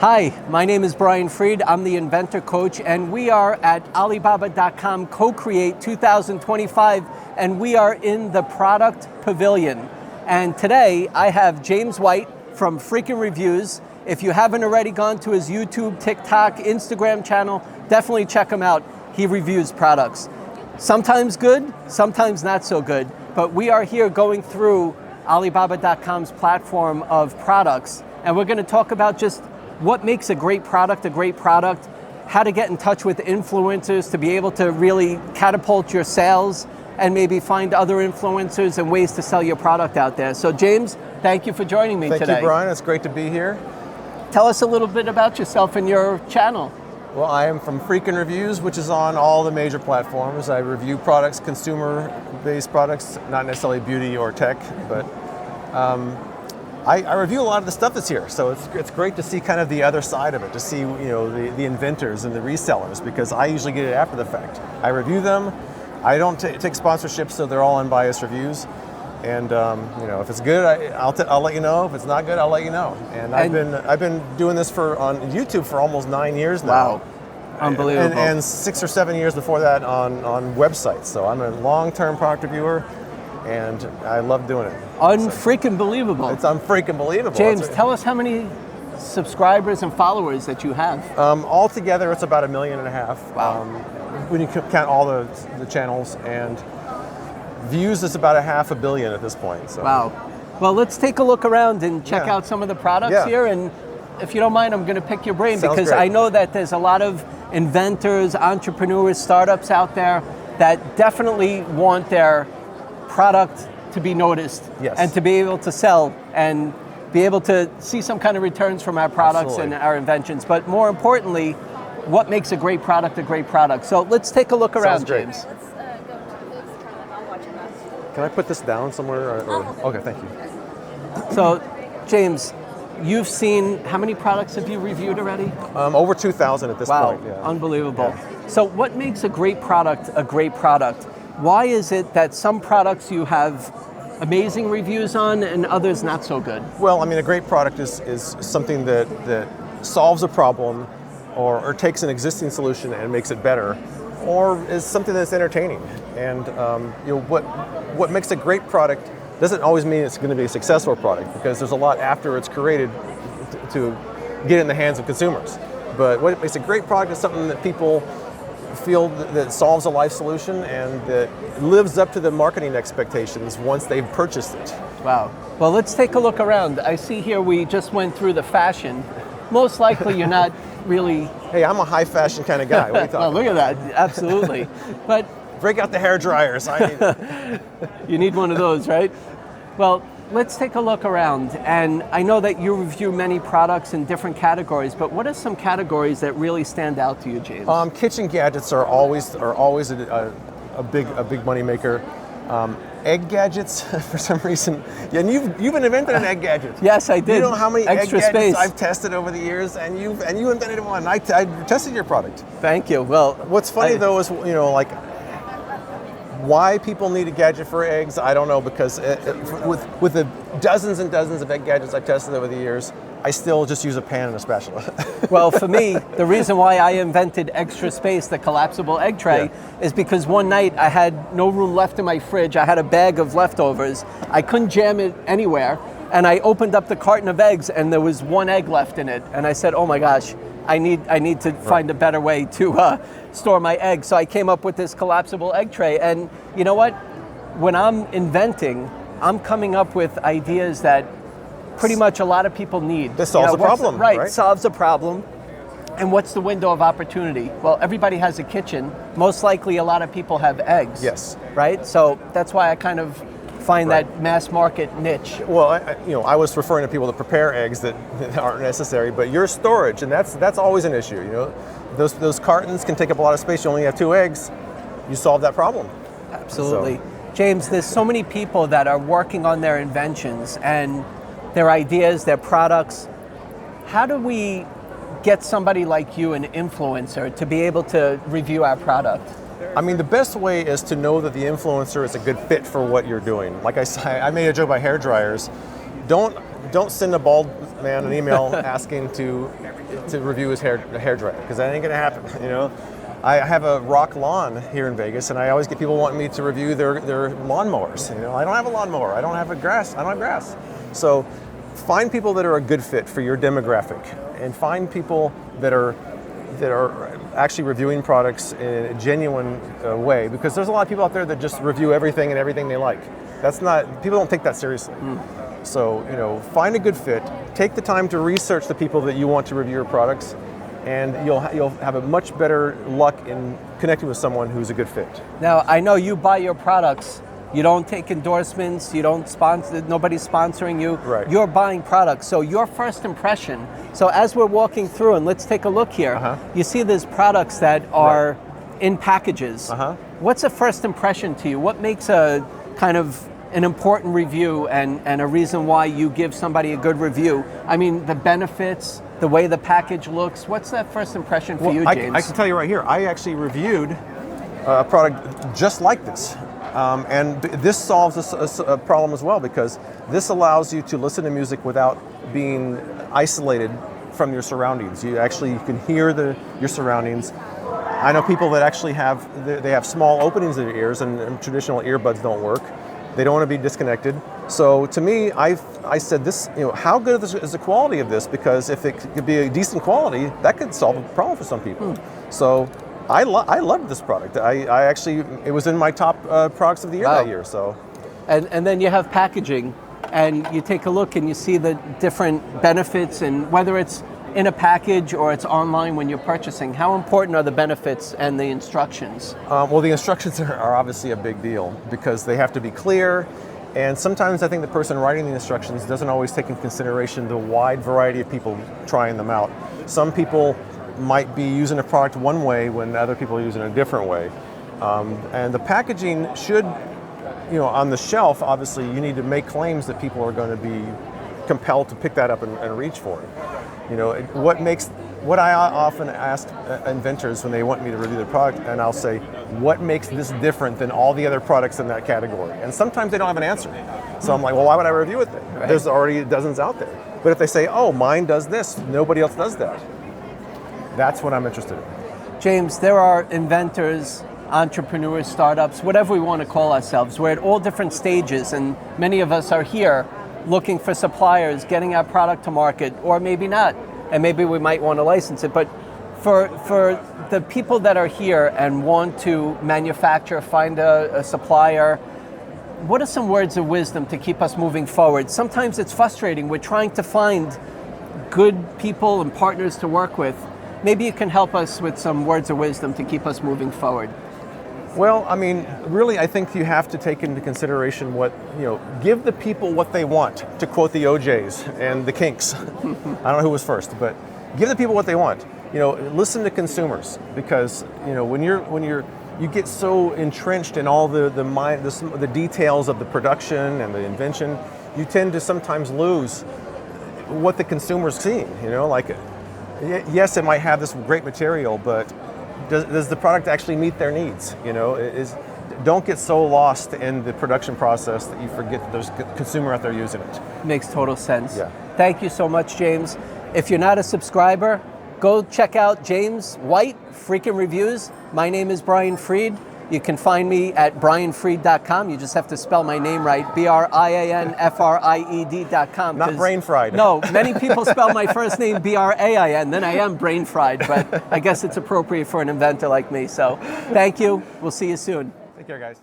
Hi, my name is Brian Freed. I'm the Inventor Coach, and we are at Alibaba.com Co-Create 2025, and we are in the Product Pavilion. And today I have James White from Freakin Reviews. If you haven't already gone to his YouTube, TikTok, Instagram channel, definitely check him out. He reviews products. Sometimes good, sometimes not so good, but we are here going through Alibaba.com's platform of products, and we're going to talk about just what makes a great product, how to get in touch with influencers to be able to really catapult your sales and maybe find other influencers and ways to sell your product out there. So James, thank you for joining me today. Thank you, Brian. It's great to be here. Tell us a little bit about yourself and your channel. Well, I am from Freakin Reviews, which is on all the major platforms. I review products, consumer-based products, not necessarily beauty or tech, but I review a lot of the stuff that's here, so it's great to see kind of the other side of it, to see the inventors and the resellers, because I usually get it after the fact. I review them. I don't take sponsorships, so they're all unbiased reviews. And if it's good, I'll let you know. If it's not good, I'll let you know. And I've been doing this on YouTube for almost 9 years now. Wow, unbelievable! And 6 or 7 years before that on websites. So I'm a long-term product reviewer, and I love doing it. Unfreaking believable. It's unfreaking believable. James, tell us how many subscribers and followers that you have. Altogether, it's about 1.5 million. Wow. When you count all the channels, and views, it's about 500 million at this point. So. Wow. Well, let's take a look around and check out some of the products here. And if you don't mind, I'm going to pick your brain. Sounds because great. I know that there's a lot of inventors, entrepreneurs, startups out there that definitely want their product to be noticed and to be able to sell and be able to see some kind of returns from our products and our inventions. But more importantly, what makes a great product a great product? So let's take a look around, James. Let's go to the booth, Carla. I'll watch it. Can I put this down somewhere? Okay, thank you. So, James, you've seen, how many products have you reviewed already? Over 2,000 at this point. Wow, unbelievable. So what makes a great product a great product? Why is it that some products you have amazing reviews on and others not so good? Well, I mean, a great product is something that solves a problem or takes an existing solution and makes it better, or is something that's entertaining. And what makes a great product doesn't always mean it's going to be a successful product, because there's a lot after it's created to get it in the hands of consumers. But what makes a great product is something that people feel that solves a life solution and that lives up to the marketing expectations once they've purchased it. Wow. Well, let's take a look around. I see here we just went through the fashion. Most likely you're not really... Hey, I'm a high fashion kind of guy. What are you talking Well, look at that. Absolutely. But break out the hair dryers. I need you need one of those, right? Well, let's take a look around. And I know that you review many products in different categories, but what are some categories that really stand out to you, James? Kitchen gadgets are always a big money maker. Egg gadgets, for some reason. Yeah, and you've invented an egg gadget. Yes, I did. You know how many Extra egg gadgets space. I've tested over the years, and you invented one. I tested your product. Thank you. Well, what's funny though is why people need a gadget for eggs, I don't know, because with the dozens and dozens of egg gadgets I've tested over the years, I still just use a pan and a spatula. Well, for me, the reason why I invented Extra Space, the collapsible egg tray, is because one night I had no room left in my fridge. I had a bag of leftovers. I couldn't jam it anywhere. And I opened up the carton of eggs and there was one egg left in it. And I said, oh my gosh, I need to find a better way to store my eggs. So I came up with this collapsible egg tray. And you know what? When I'm inventing, I'm coming up with ideas that pretty much a lot of people need. This solves a problem, right? Solves a problem. And what's the window of opportunity? Well, everybody has a kitchen. Most likely a lot of people have eggs. Yes. Right? So that's why I kind of find that mass market niche. Well, I was referring to people that prepare eggs that aren't necessary, but your storage, and that's always an issue. Those cartons can take up a lot of space. You only have 2 eggs. You solve that problem. Absolutely. So. James, there's so many people that are working on their inventions and their ideas, their products. How do we get somebody like you, an influencer, to be able to review our product? I mean, the best way is to know that the influencer is a good fit for what you're doing. Like I made a joke about hair dryers. Don't don't send a bald man an email asking to review his hair dryer, because that ain't gonna happen. You know, I have a rock lawn here in Vegas, and I always get people wanting me to review their lawnmowers. You know, I don't have a lawnmower. I don't have grass. I don't have grass. So find people that are a good fit for your demographic, and find people that are actually reviewing products in a genuine way, because there's a lot of people out there that just review everything and everything they like. That's not, people don't take that seriously. So, you know, find a good fit, take the time to research the people that you want to review your products, and you'll have a much better luck in connecting with someone who's a good fit. Now, I know you buy your products. You don't take endorsements, you don't sponsor, nobody's sponsoring you. Right. You're buying products. So your first impression, so as we're walking through, and let's take a look here, you see there's products that are in packages. What's a first impression to you? What makes a kind of an important review and a reason why you give somebody a good review? I mean, the benefits, the way the package looks, what's that first impression for you, James? I can tell you right here, I actually reviewed a product just like this. And this solves a problem as well, because this allows you to listen to music without being isolated from your surroundings. You can hear your surroundings. I know people that actually have small openings in their ears, and traditional earbuds don't work. They don't want to be disconnected. So to me, I said this, you know, how good is the quality of this? Because if it could be a decent quality, that could solve a problem for some people. So I loved this product. I actually, it was in my top products of the year that year. So, and then you have packaging, and you take a look and you see the different benefits, and whether it's in a package or it's online when you're purchasing, how important are the benefits and the instructions? Well, the instructions are obviously a big deal, because they have to be clear. And sometimes I think the person writing the instructions doesn't always take into consideration the wide variety of people trying them out. Some people might be using a product one way when other people are using it a different way. And the packaging should, you know, on the shelf, obviously you need to make claims that people are going to be compelled to pick that up and reach for it. You know, what I often ask inventors when they want me to review the product, and I'll say, what makes this different than all the other products in that category? And sometimes they don't have an answer. So I'm like, well, why would I review it then? Right. There's already dozens out there. But if they say, oh, mine does this, nobody else does that, that's what I'm interested in. James, there are inventors, entrepreneurs, startups, whatever we want to call ourselves. We're at all different stages, and many of us are here looking for suppliers, getting our product to market, or maybe not, and maybe we might want to license it. But for the people that are here and want to manufacture, find a supplier, what are some words of wisdom to keep us moving forward? Sometimes it's frustrating. We're trying to find good people and partners to work with. Maybe you can help us with some words of wisdom to keep us moving forward. Well, I mean, really, I think you have to take into consideration give the people what they want, to quote the OJs and the Kinks. I don't know who was first, but give the people what they want. You know, listen to consumers, because, you know, when you get so entrenched in all the details of the production and the invention, you tend to sometimes lose what the consumer's seeing. You know, like, yes, it might have this great material, but does the product actually meet their needs? You know, don't get so lost in the production process that you forget that there's a consumer out there using it. Makes total sense. Yeah. Thank you so much, James. If you're not a subscriber, go check out James White, Freakin Reviews. My name is Brian Fried. You can find me at brianfried.com. You just have to spell my name right, BRIANFRIED.com. Not brain fried. No, many people spell my first name BRAIN, then I am brain fried, but I guess it's appropriate for an inventor like me. So thank you. We'll see you soon. Take care, guys.